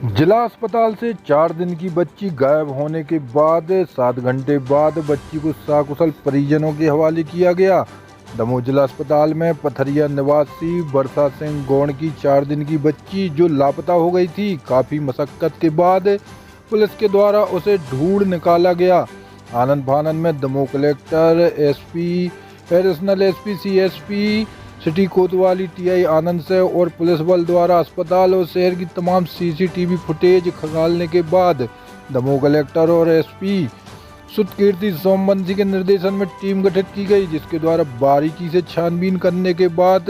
जिला अस्पताल से 4 दिन की बच्ची गायब होने के बाद 7 घंटे बाद बच्ची को सकुशल परिजनों के हवाले किया गया। दमोह जिला अस्पताल में पथरिया निवासी वर्षा सिंह गौड़ की 4 दिन की बच्ची जो लापता हो गई थी, काफ़ी मशक्कत के बाद पुलिस के द्वारा उसे ढूंढ निकाला गया। आनंद फानन में Damoh collector, SP, additional SP, CSP city कोतवाली, टीआई आनंद से और पुलिस बल द्वारा अस्पताल और शहर की तमाम सीसीटीवी फुटेज खंगालने के बाद दमोह कलेक्टर और एसपी सुतकीर्ति सोमवंशी के निर्देशन में टीम गठित की गई, जिसके द्वारा बारीकी से छानबीन करने के बाद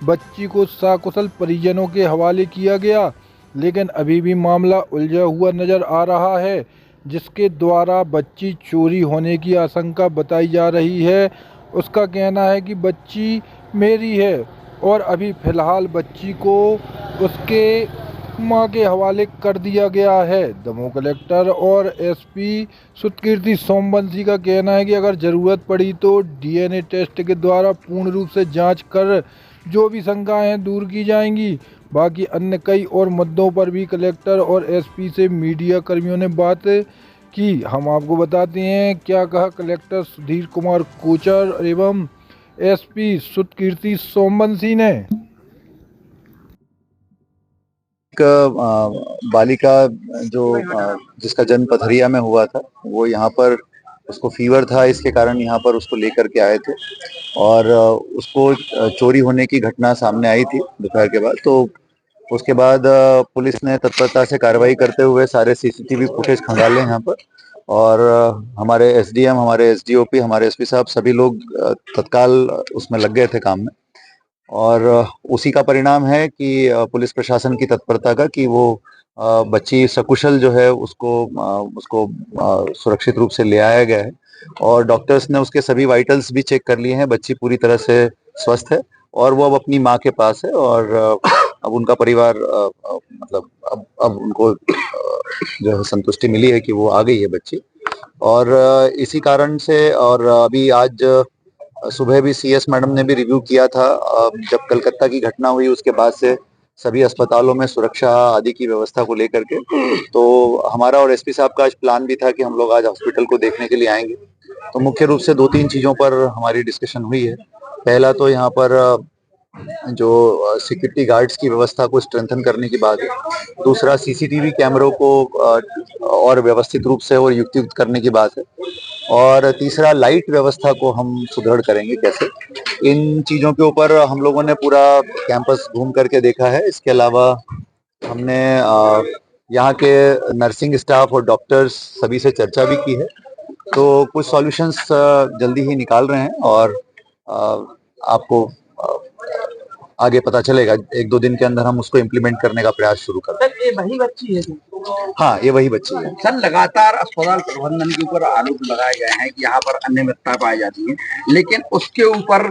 बच्ची को सकुशल परिजनों के हवाले किया गया। लेकिन अभी भी मामला उलझा हुआ नजर आ रहा है, जिसके द्वारा बच्ची चोरी होने की आशंका बताई जा रही है। उसका कहना है कि बच्ची मेरी है और अभी फ़िलहाल बच्ची को उसके मां के हवाले कर दिया गया है। दमोह कलेक्टर और एसपी सुतकीर्ति सोमवंशी का कहना है कि अगर ज़रूरत पड़ी तो डीएनए टेस्ट के द्वारा पूर्ण रूप से जांच कर जो भी शंकाएं दूर की जाएंगी। बाकी अन्य कई और मुद्दों पर भी कलेक्टर और एसपी से मीडिया कर्मियों ने बात की। हम आपको बताते हैं क्या कहा कलेक्टर सुधीर कुमार कोचर एवं एसपी सुतकीर्ति सोमवंशी ने। एक बालिका जो जिसका जन्म पथरिया में हुआ था, वो यहाँ पर उसको फीवर था, इसके कारण यहाँ पर उसको लेकर के आए थे और उसको चोरी होने की घटना सामने आई थी दोपहर के बाद। तो उसके बाद पुलिस ने तत्परता से कार्रवाई करते हुए सारे सीसीटीवी फुटेज खंगाले यहाँ पर और हमारे एसडीएम, हमारे एसडीओपी, हमारे एसपी साहब सभी लोग तत्काल उसमें लग गए थे काम में। और उसी का परिणाम है कि पुलिस प्रशासन की तत्परता का कि वो बच्ची सकुशल जो है उसको सुरक्षित रूप से ले आया गया है और डॉक्टर्स ने उसके सभी वाइटल्स भी चेक कर लिए हैं। बच्ची पूरी तरह से स्वस्थ है और वो अब अपनी माँ के पास है और अब उनका परिवार मतलब अब उनको जो है संतुष्टि मिली है कि वो आ गई है बच्ची। और इसी कारण से और अभी आज सुबह भी सीएस मैडम ने भी रिव्यू किया था। जब कलकत्ता की घटना हुई उसके बाद से सभी अस्पतालों में सुरक्षा आदि की व्यवस्था को लेकर के तो हमारा और एसपी साहब का आज प्लान भी था कि हम लोग आज हॉस्पिटल को देखने के लिए आएंगे। तो मुख्य रूप से 2-3 चीजों पर हमारी डिस्कशन हुई है। पहला तो यहाँ पर जो सिक्योरिटी गार्ड्स की व्यवस्था को स्ट्रेंथन करने की बात है। दूसरा सीसीटीवी कैमरों को और व्यवस्थित रूप से और युक्तियुक्त करने की बात है। और तीसरा लाइट व्यवस्था को हम सुदृढ़ करेंगे कैसे। इन चीजों के ऊपर हम लोगों ने पूरा कैंपस घूम करके देखा है। इसके अलावा हमने यहाँ के नर्सिंग स्टाफ और डॉक्टर्स सभी से चर्चा भी की है। तो कुछ सॉल्यूशंस जल्दी ही निकाल रहे हैं और आपको आगे पता चलेगा। 1-2 दिन के अंदर हम उसको इम्प्लीमेंट करने का प्रयास शुरू कर दें। सर ये वही बच्ची है हाँ, ये वही बच्ची है। सर लगातार अस्पताल प्रबंधन के ऊपर आरोप लगाए गए हैं कि यहाँ पर अनियमितता पाई जाती है, लेकिन उसके ऊपर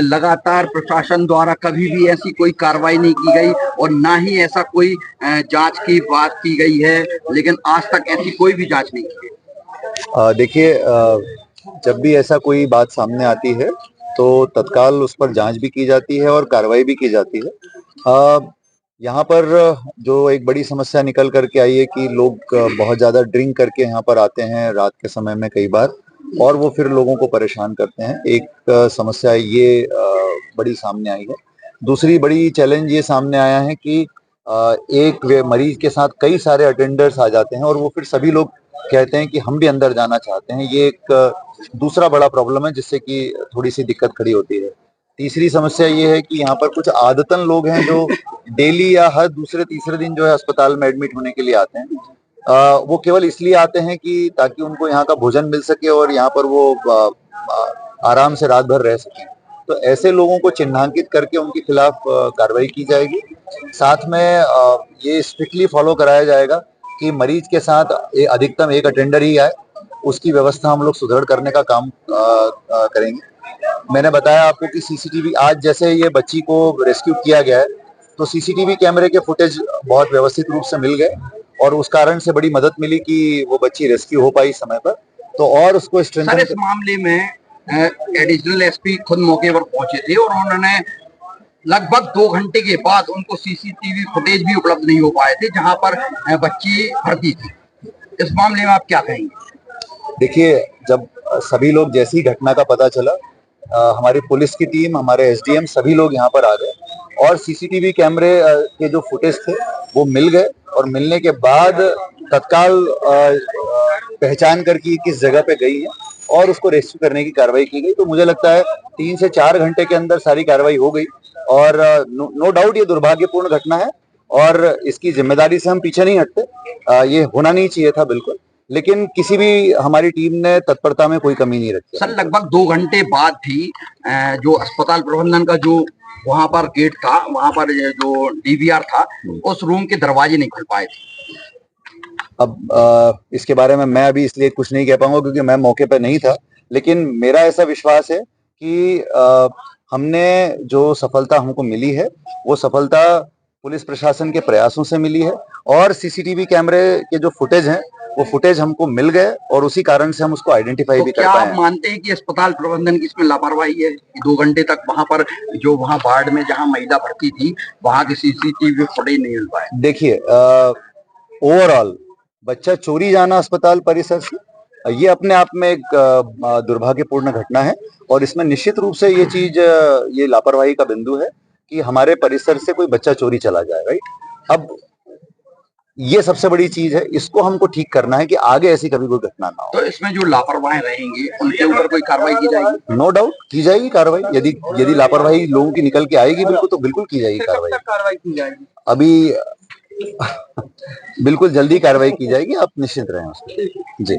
लगातार प्रशासन द्वारा कभी भी ऐसी कोई कार्रवाई नहीं की गई और ना ही ऐसा कोई जांच की बात की गई है, लेकिन आज तक ऐसी कोई भी जांच नहीं की गई। देखिए, जब भी ऐसा कोई बात सामने आती है तो तत्काल उस पर जांच भी की जाती है और कार्रवाई भी की जाती है। यहाँ पर जो एक बड़ी समस्या निकल करके आई है कि लोग बहुत ज्यादा ड्रिंक करके यहाँ पर आते हैं रात के समय में कई बार और वो फिर लोगों को परेशान करते हैं। एक समस्या ये बड़ी सामने आई है। दूसरी बड़ी चैलेंज ये सामने आया है कि एक मरीज के साथ कई सारे अटेंडर्स आ जाते हैं और वो फिर सभी लोग कहते हैं कि हम भी अंदर जाना चाहते हैं। ये एक दूसरा बड़ा प्रॉब्लम है जिससे कि थोड़ी सी दिक्कत खड़ी होती है। तीसरी समस्या ये है कि यहाँ पर कुछ आदतन लोग हैं जो डेली या हर दूसरे तीसरे दिन जो है अस्पताल में एडमिट होने के लिए आते हैं। वो केवल इसलिए आते हैं कि ताकि उनको यहाँ का भोजन मिल सके और यहाँ पर वो आराम से रात भर रह सकें। तो ऐसे लोगों को चिन्हांकित करके उनके खिलाफ कार्रवाई की जाएगी। साथ में ये स्ट्रिक्टली फॉलो कराया जाएगा कि मरीज के साथ अधिकतम एक अटेंडर ही आए। उसकी व्यवस्था हम लोग सुदृढ़ करने का काम करेंगे। मैंने बताया आपको कि सीसीटीवी आज जैसे ये बच्ची को रेस्क्यू किया गया है तो सीसीटीवी कैमरे के फुटेज बहुत व्यवस्थित रूप से मिल गए और उस कारण से बड़ी मदद मिली कि वो बच्ची रेस्क्यू हो पाई समय पर। तो और उसको सर इस मामले में एडिशनल एसपी खुद मौके पर पहुंचे थे और उन्होंने लगभग 2 घंटे के बाद उनको सीसीटीवी फुटेज भी उपलब्ध नहीं हो पाए थे जहां पर बच्ची भर्ती थी। इस मामले में आप क्या कहेंगे? देखिए, जब सभी लोग जैसी घटना का पता चला, हमारी पुलिस की टीम, हमारे एसडीएम सभी लोग यहाँ पर आ गए और सीसीटीवी कैमरे के जो फुटेज थे वो मिल गए और मिलने के बाद तत्काल पहचान कर कि किस जगह पे गई है और उसको रेस्क्यू करने की कार्रवाई की गई। तो मुझे लगता है 3 से 4 घंटे के अंदर सारी कार्रवाई हो गई और नो डाउट ये दुर्भाग्यपूर्ण घटना है और इसकी जिम्मेदारी से हम पीछे नहीं हटते। ये होना नहीं चाहिए था बिल्कुल, लेकिन किसी भी हमारी टीम ने तत्परता में कोई कमी नहीं रखी। सर, लगभग 2 घंटे बाद भी जो अस्पताल प्रबंधन का जो वहां पर गेट था, वहां पर जो डीवीआर था, उस रूम के दरवाजे नहीं खुल पाए थे। अब इसके बारे में मैं अभी इसलिए कुछ नहीं कह पाऊंगा क्योंकि मैं मौके पर नहीं था, लेकिन मेरा ऐसा विश्वास है कि हमने जो सफलता हमको मिली है वो सफलता पुलिस प्रशासन के प्रयासों से मिली है और सीसीटीवी कैमरे के जो फुटेज हैं वो फुटेज हमको मिल गए और उसी कारण से हम उसको आइडेंटिफाई भी कर क्या पाए। आप मानते हैं कि अस्पताल प्रबंधन की इसमें लापरवाही है? 2 घंटे तक वहां पर जो वहां वार्ड में जहां महिला भर्ती थी वहां की सीसीटीवी फुटेज नहीं मिल पाए? देखिए, ओवरऑल बच्चा चोरी जाना अस्पताल परिसर से ये अपने आप में एक दुर्भाग्यपूर्ण घटना है और इसमें निश्चित रूप से ये चीज ये लापरवाही का बिंदु है कि हमारे परिसर से कोई बच्चा चोरी चला जाए, राइट। अब ये सबसे बड़ी चीज है, इसको हमको ठीक करना है कि आगे ऐसी कभी कोई घटना ना हो। तो इसमें जो लापरवाही रहेंगी उनके ऊपर कोई कार्रवाई की जाएगी? नो डाउट की जाएगी कार्रवाई। यदि लापरवाही लोगों की निकल के आएगी बिल्कुल, तो बिल्कुल की जाएगी कार्रवाई की जाएगी? अभी बिल्कुल जल्दी कार्रवाई की जाएगी, आप निश्चिंत रहें उसमें। जी।